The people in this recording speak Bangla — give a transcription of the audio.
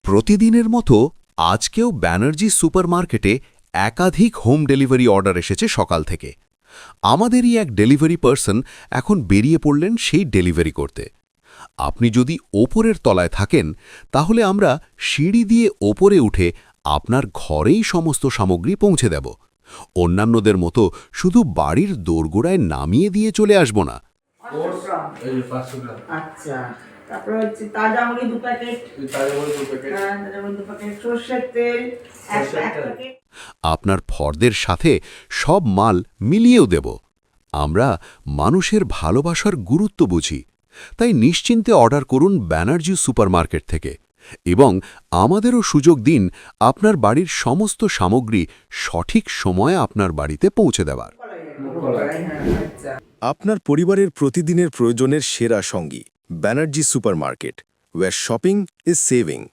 প্রতিদিনের মতো আজকেও ব্যানার্জি সুপারমার্কেটে একাধিক হোম ডেলিভারি অর্ডার এসেছে সকাল থেকে। আমাদেরই এক ডেলিভারি পার্সন এখন বেরিয়ে পড়লেন সেই ডেলিভারি করতে। আপনি যদি ওপরের তলায় থাকেন তাহলে আমরা সিঁড়ি দিয়ে ওপরে উঠে আপনার ঘরেই সমস্ত সামগ্রী পৌঁছে দেব। অন্যান্যদের মতো শুধু বাড়ির দোরগোড়ায় নামিয়ে দিয়ে চলে আসব না। আচ্ছা, তারপরে হচ্ছে তাজা মুড়ি 2 প্যাকেট, তাজা মুড়ি 2 প্যাকেট, সরষের তেল 1 প্যাকেট। আপনার ফর্দের সাথে সব মাল মিলিয়েও দেব। আমরা মানুষের ভালোবাসার গুরুত্ব বুঝি, তাই নিশ্চিন্তে অর্ডার করুন ব্যানার্জি সুপারমার্কেট থেকে এবং আমাদেরও সুযোগ দিন আপনার বাড়ির সমস্ত সামগ্রী সঠিক সময়ে আপনার বাড়িতে পৌঁছে দেওয়ার। আপনার পরিবারের প্রতিদিনের প্রয়োজনের সেরা সঙ্গী Banerjee supermarket, where shopping is saving।